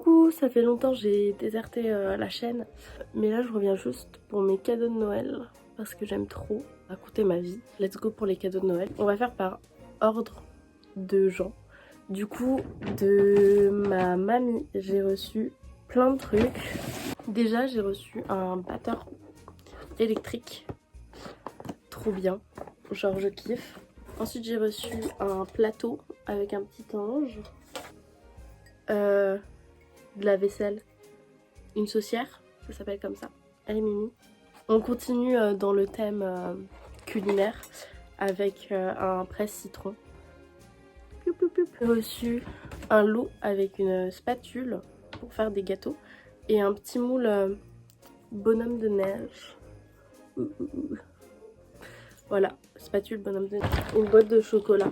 Coucou, ça fait longtemps j'ai déserté la chaîne, mais là je reviens juste pour mes cadeaux de Noël parce que j'aime trop raconter ma vie. Let's go pour les cadeaux de Noël. On va faire par ordre de gens. Du coup, de ma mamie, j'ai reçu plein de trucs. Déjà, j'ai reçu un batteur électrique, trop bien, genre je kiffe. Ensuite, j'ai reçu un plateau avec un petit ange. De la vaisselle, une saucière, ça s'appelle comme ça, elle est mimi. On continue dans le thème culinaire avec un presse citron. J'ai reçu un lot avec une spatule pour faire des gâteaux et un petit moule bonhomme de neige. Voilà, spatule bonhomme de neige. Une boîte de chocolat.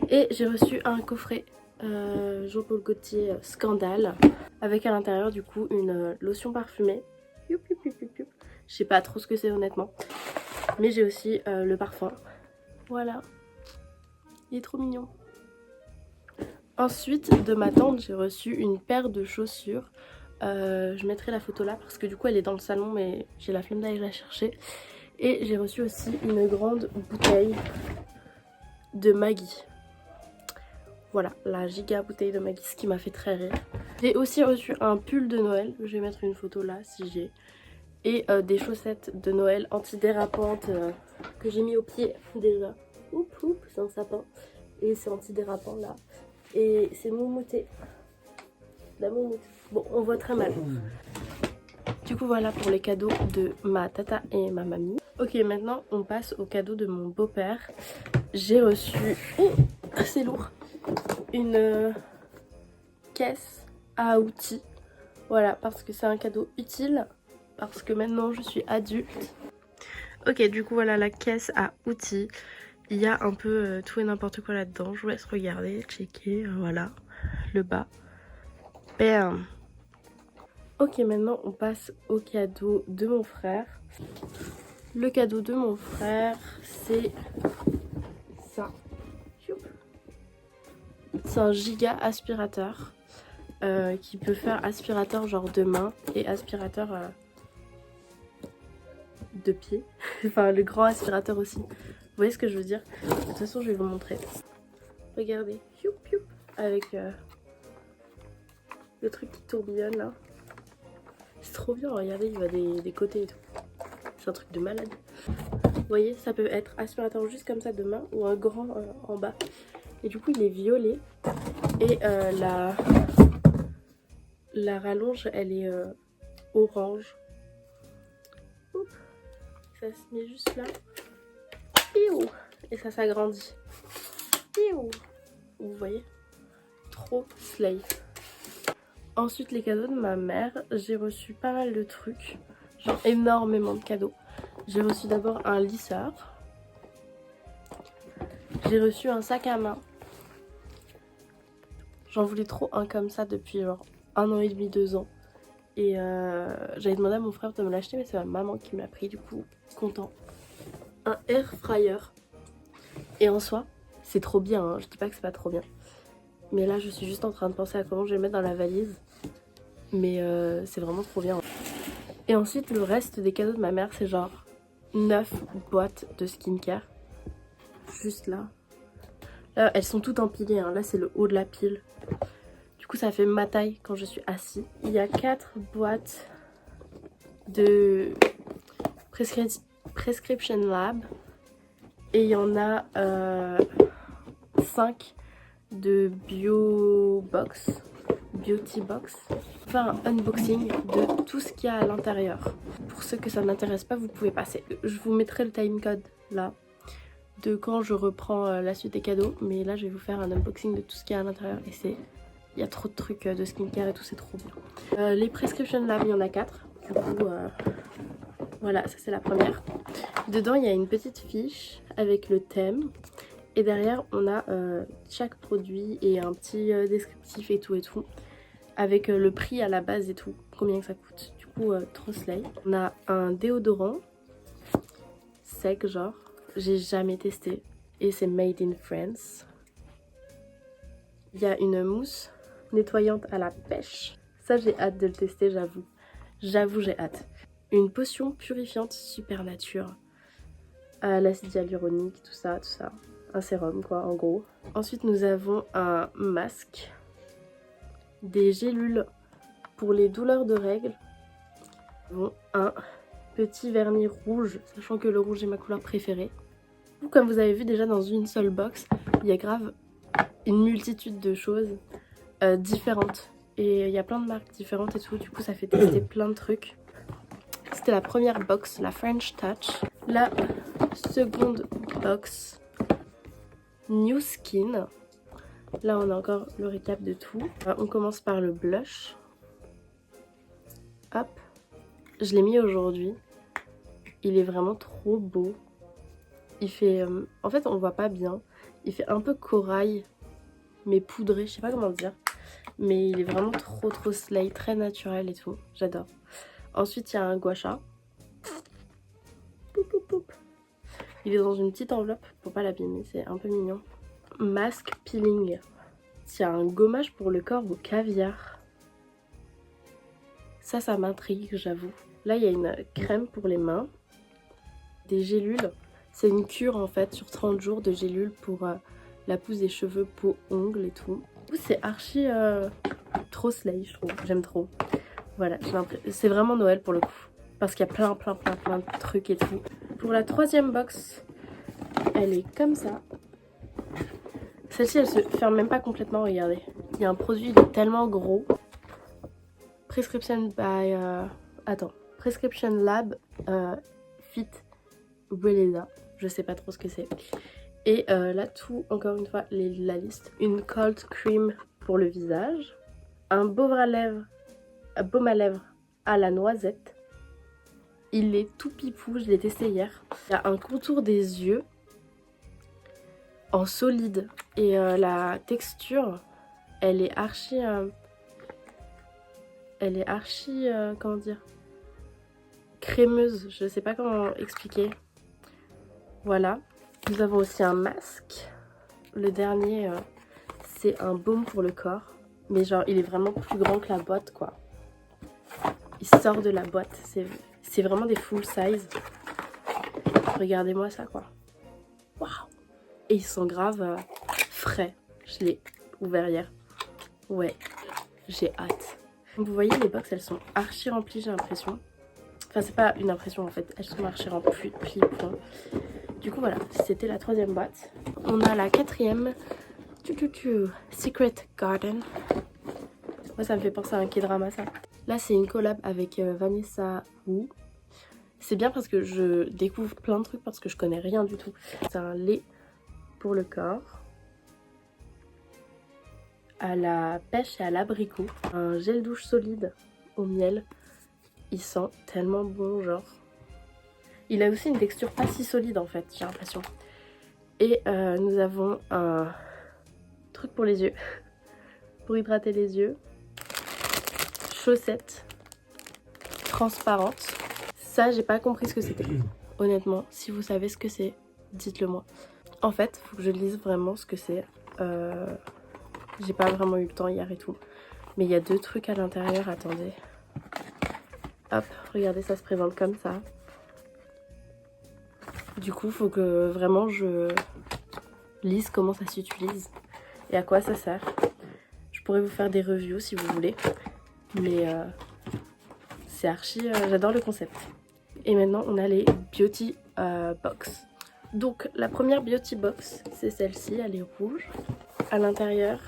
Et j'ai reçu un coffret Jean-Paul Gaultier Scandale avec à l'intérieur du coup une lotion parfumée. Je sais pas trop ce que c'est honnêtement, mais j'ai aussi le parfum. Voilà, il est trop mignon. Ensuite de ma tante j'ai reçu une paire de chaussures. Je mettrai la photo là parce que du coup elle est dans le salon mais j'ai la flemme d'aller la chercher. Et j'ai reçu aussi une grande bouteille de Maggi. Voilà, la giga bouteille de Maggi, ce qui m'a fait très rire. J'ai aussi reçu un pull de Noël, je vais mettre une photo là si j'ai. Et des chaussettes de Noël antidérapantes que j'ai mis au pied déjà. Oup oup, c'est un sapin. Et c'est antidérapant là. Et c'est moumouté. La moumoute. Bon, on voit très mal. Du coup voilà pour les cadeaux de ma tata et ma mamie. Ok, maintenant on passe aux cadeaux de mon beau-père. J'ai reçu... Oh, c'est lourd. Une caisse à outils, voilà, parce que c'est un cadeau utile, parce que maintenant je suis adulte. Ok, du coup voilà la caisse à outils, il y a un peu tout et n'importe quoi là-dedans, je vous laisse regarder, checker, voilà, le bas. Bam. Ok, maintenant on passe au cadeau de mon frère. Le cadeau de mon frère, c'est ça. C'est un giga aspirateur qui peut faire aspirateur genre de main et aspirateur de pied. Enfin le grand aspirateur aussi. Vous voyez ce que je veux dire? De toute façon je vais vous montrer. Regardez. Avec le truc qui tourbillonne là. C'est trop bien, regardez, il va des côtés et tout. C'est un truc de malade. Vous voyez, ça peut être aspirateur juste comme ça de main ou un grand en bas. Et du coup il est violet. Et la rallonge elle est orange. Oups. Ça se met juste là. Et ça s'agrandit. Vous voyez? Trop slay. Ensuite les cadeaux de ma mère. J'ai reçu pas mal de trucs. Genre énormément de cadeaux. J'ai reçu d'abord un lisseur. J'ai reçu un sac à main. J'en voulais trop un comme ça depuis genre 1 an et demi, 2 ans. Et j'avais demandé à mon frère de me l'acheter, mais c'est ma maman qui me l'a pris, du coup, content. Un air fryer. Et en soi, c'est trop bien, hein. Je dis pas que c'est pas trop bien. Mais là, je suis juste en train de penser à comment je vais le mettre dans la valise. Mais c'est vraiment trop bien. Et ensuite, le reste des cadeaux de ma mère, c'est genre 9 boîtes de skincare. Juste là. Là, elles sont toutes empilées, hein. Là, c'est le haut de la pile. Du coup, ça fait ma taille quand je suis assise. Il y a 4 boîtes de Prescription Lab. Et il y en a 5 de Beauty Box. Enfin, un unboxing de tout ce qu'il y a à l'intérieur. Pour ceux que ça n'intéresse pas, vous pouvez passer. Je vous mettrai le timecode là de quand je reprends la suite des cadeaux. Mais là, je vais vous faire un unboxing de tout ce qu'il y a à l'intérieur. Et c'est... Il y a trop de trucs de skincare et tout, c'est trop bien. Les Prescription Lab, il y en a 4. Du coup, voilà, ça c'est la première. Dedans, il y a une petite fiche avec le thème. Et derrière, on a chaque produit et un petit descriptif et tout. Avec le prix à la base et tout, combien que ça coûte. Du coup, trop slay. On a un déodorant sec, genre. J'ai jamais testé. Et c'est made in France. Il y a une mousse nettoyante à la pêche. Ça j'ai hâte de le tester, j'avoue. J'avoue j'ai hâte. Une potion purifiante super nature. À l'acide hyaluronique, tout ça, tout ça. Un sérum quoi en gros. Ensuite nous avons un masque. Des gélules pour les douleurs de règles. Nous avons un petit vernis rouge, sachant que le rouge est ma couleur préférée. Comme vous avez vu déjà dans une seule box, il y a grave une multitude de choses différentes. Et il y a plein de marques différentes et tout, du coup ça fait tester plein de trucs. C'était la première box, la French Touch. La seconde box, New Skin. Là on a encore le récap de tout. On commence par le blush. Hop, je l'ai mis aujourd'hui. Il est vraiment trop beau. Il fait... en fait on le voit pas bien. Il fait un peu corail, mais poudré, je sais pas comment dire. Mais il est vraiment trop slay, très naturel et tout. J'adore. Ensuite il y a un gua sha. Il est dans une petite enveloppe pour pas l'abîmer, c'est un peu mignon. Mask peeling. Il y a un gommage pour le corps au caviar. Ça m'intrigue, j'avoue. Là, il y a une crème pour les mains. Des gélules. C'est une cure en fait sur 30 jours de gélules pour la pousse des cheveux, peau, ongles et tout. C'est archi trop slay, je trouve. J'aime trop. Voilà, c'est vraiment Noël pour le coup. Parce qu'il y a plein de trucs et tout. Pour la troisième box, elle est comme ça. Celle-ci, elle se ferme même pas complètement, regardez. Il y a un produit, il est tellement gros. Prescription by... Prescription Lab Fit Weleda. Je sais pas trop ce que c'est. Et là, tout, encore une fois, la liste. Une cold cream pour le visage. Un baume à lèvres à la noisette. Il est tout pipou, je l'ai testé hier. Il y a un contour des yeux en solide. Et la texture, elle est archi... comment dire, crémeuse. Je sais pas comment expliquer. Voilà. Nous avons aussi un masque. Le dernier, c'est un baume pour le corps. Mais genre, il est vraiment plus grand que la boîte, quoi. Il sort de la boîte. C'est vraiment des full size. Regardez-moi ça, quoi. Waouh! Et ils sont grave frais. Je l'ai ouvert hier. Ouais, j'ai hâte. Vous voyez, les box, elles sont archi remplies, j'ai l'impression. Enfin, c'est pas une impression, en fait. Elles sont archi remplies. Du coup, voilà. C'était la troisième boîte. On a la quatrième. Secret Garden. Moi, ça me fait penser à un K-drama, ça. Là, c'est une collab avec Vanessa Wu. C'est bien parce que je découvre plein de trucs parce que je connais rien du tout. C'est un lait pour le corps. À la pêche et à l'abricot. Un gel douche solide au miel. Il sent tellement bon, genre. Il a aussi une texture pas si solide en fait, j'ai l'impression. Et nous avons un truc pour les yeux. Pour hydrater les yeux. Chaussettes transparentes. Ça, j'ai pas compris ce que c'était. Honnêtement, si vous savez ce que c'est, dites-le moi. En fait, faut que je lise vraiment ce que c'est. J'ai pas vraiment eu le temps hier et tout. Mais il y a deux trucs à l'intérieur, attendez. Hop, regardez, ça se présente comme ça. Du coup, faut que vraiment je lise comment ça s'utilise et à quoi ça sert. Je pourrais vous faire des reviews si vous voulez. Mais c'est archi... j'adore le concept. Et maintenant, on a les beauty box. Donc, la première beauty box, c'est celle-ci. Elle est rouge. À l'intérieur,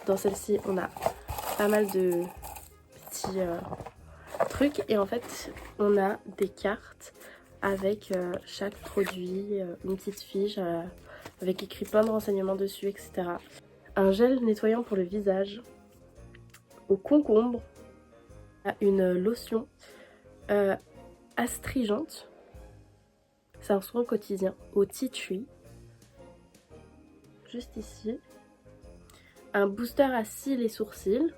dans celle-ci, on a pas mal de petits trucs. Et en fait, on a des cartes avec chaque produit, une petite fiche avec écrit plein de renseignements dessus, etc. Un gel nettoyant pour le visage au concombre. Une lotion astringente. C'est un soin quotidien au tea tree. Juste ici. Un booster à cils et sourcils.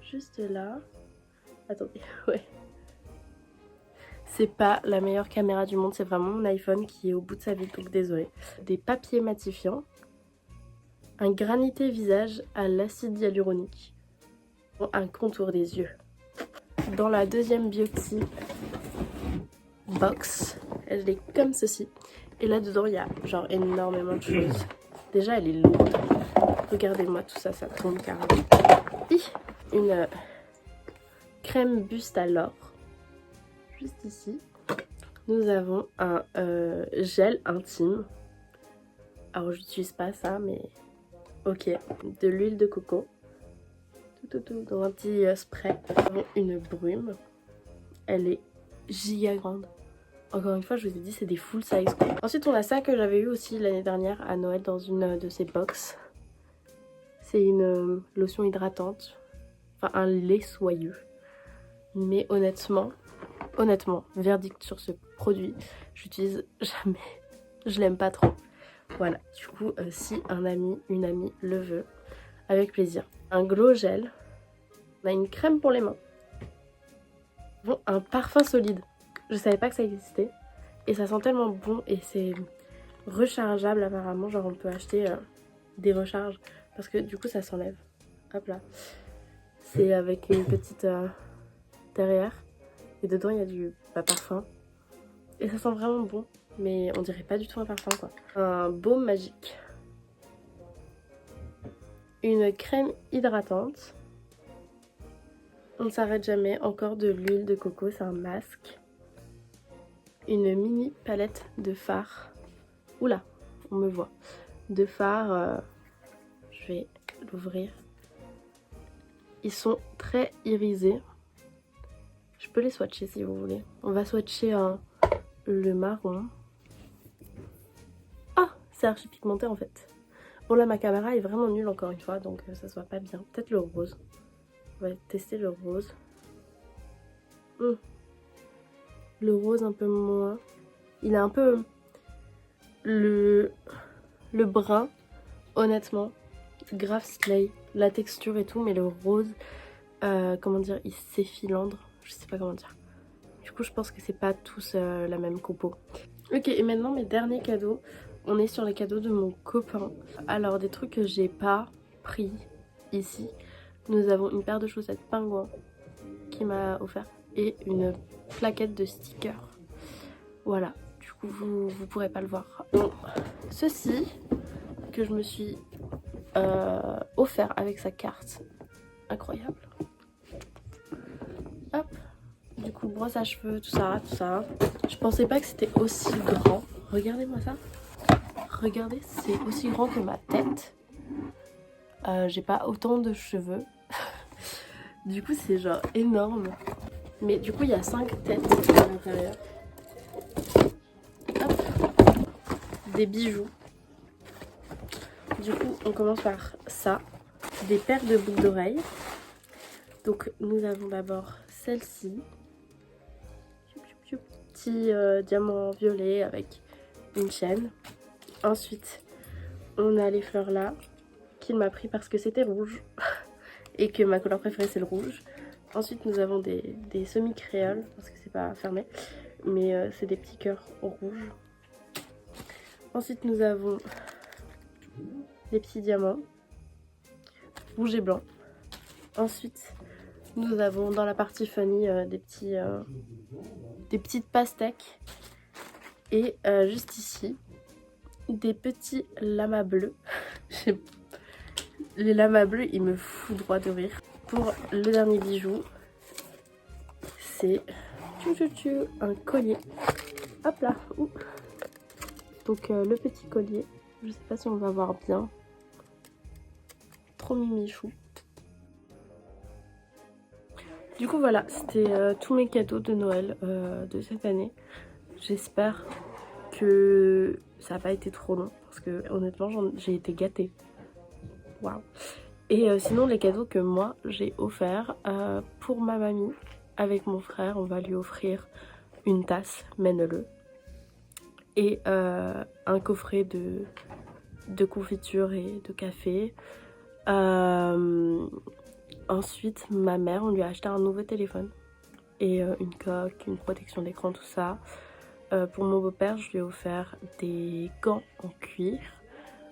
Juste là. Attendez, ouais. C'est pas la meilleure caméra du monde, c'est vraiment mon iPhone qui est au bout de sa vie, donc désolé. Des papiers matifiants. Un granité visage à l'acide hyaluronique. un contour des yeux. Dans la deuxième beauty box, elle est comme ceci. Et là dedans il y a genre énormément de choses. Déjà elle est lourde. Regardez-moi tout ça, ça tombe carrément. Une crème buste à l'or. Juste ici. Nous avons un gel intime. Alors j'utilise pas ça mais ok. De l'huile de coco. Tout dans un petit spray. Nous avons une brume. Elle est giga grande. Encore une fois, je vous ai dit, c'est des full size quoi. Ensuite, on a ça que j'avais eu aussi l'année dernière à Noël dans une de ces box. C'est une lotion hydratante. Enfin, un lait soyeux. Mais honnêtement, verdict sur ce produit, j'utilise jamais. Je l'aime pas trop. Voilà, du coup, si un ami, une amie le veut, avec plaisir. Un glow gel. On a une crème pour les mains. Bon, un parfum solide. Je savais pas que ça existait. Et ça sent tellement bon et c'est rechargeable apparemment. Genre on peut acheter des recharges parce que du coup ça s'enlève. Hop là. C'est avec une petite derrière. Et dedans il y a du parfum. Et ça sent vraiment bon. Mais on dirait pas du tout un parfum quoi. Un baume magique. Une crème hydratante. On ne s'arrête jamais. Encore de l'huile de coco. C'est un masque. Une mini palette de fard. Oula, on me voit. De fard, je vais l'ouvrir. Ils sont très irisés. Je peux les swatcher si vous voulez. On va swatcher le marron. Ah, c'est archi pigmenté en fait. Bon là ma caméra est vraiment nulle encore une fois donc ça se voit pas bien. Peut-être le rose. On va tester le rose. Le rose un peu moins. Il a un peu le brun, honnêtement, grave slay. La texture et tout, mais le rose, comment dire, il s'effilandre. Je sais pas comment dire. Du coup, je pense que c'est pas tous la même compo. Ok, et maintenant mes derniers cadeaux. On est sur les cadeaux de mon copain. Alors, des trucs que j'ai pas pris ici. Nous avons une paire de chaussettes pingouin qu'il m'a offert et une plaquette de stickers. Voilà, du coup vous pourrez pas le voir. Bon, ceci que je me suis offert avec sa carte, incroyable. Hop, du coup brosse à cheveux, tout ça. Je pensais pas que c'était aussi grand. Regardez-moi ça. Regardez, c'est aussi grand que ma tête. J'ai pas autant de cheveux. Du coup c'est genre énorme. Mais du coup il y a 5 têtes à l'intérieur. Des bijoux. Du coup on commence par ça. Des paires de boucles d'oreilles. Donc nous avons d'abord celle-ci. Petit diamant violet avec une chaîne. Ensuite on a les fleurs là qu'il m'a pris parce que c'était rouge. Et que ma couleur préférée c'est le rouge. Ensuite nous avons des semi-créoles parce que c'est pas fermé. Mais c'est des petits cœurs rouges. Ensuite nous avons des petits diamants rouge et blanc. Ensuite nous avons dans la partie funny des petites pastèques. Et juste ici des petits lamas bleus. Les lamas bleus ils me foutent droit de rire. Pour le dernier bijou c'est un collier. Hop là. Ouh. Donc le petit collier, je sais pas si on va voir bien. Trop mimichou. Du coup voilà, c'était tous mes cadeaux de Noël de cette année. J'espère que ça n'a pas été trop long parce que honnêtement j'ai été gâtée. Waouh. Et sinon les cadeaux que moi j'ai offerts pour ma mamie avec mon frère, on va lui offrir une tasse, mène-le. Et un coffret de confiture et de café. Ensuite, ma mère, on lui a acheté un nouveau téléphone. Et une coque, une protection d'écran, tout ça. Pour mon beau-père, je lui ai offert des gants en cuir.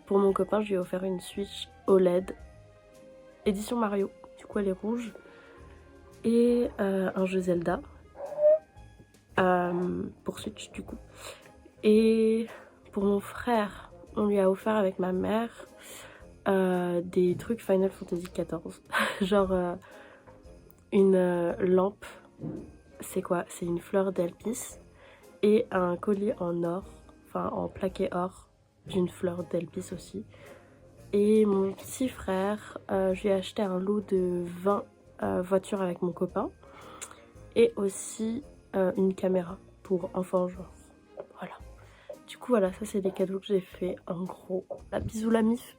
Pour mon copain, je lui ai offert une Switch OLED édition Mario. Du coup elle est rouge. Et un jeu Zelda. Pour Switch du coup. Et pour mon frère, on lui a offert avec ma mère des trucs Final Fantasy XIV. Genre une lampe. C'est quoi? C'est une fleur d'Elpis. Et un collier en or. Enfin en plaqué or. D'une fleur d'Elpis aussi. Et mon petit frère, je lui ai acheté un lot de 20 voitures avec mon copain. Et aussi une caméra pour enfants genre. Voilà. Du coup voilà, ça c'est les cadeaux que j'ai fait en gros. La bisous la mif.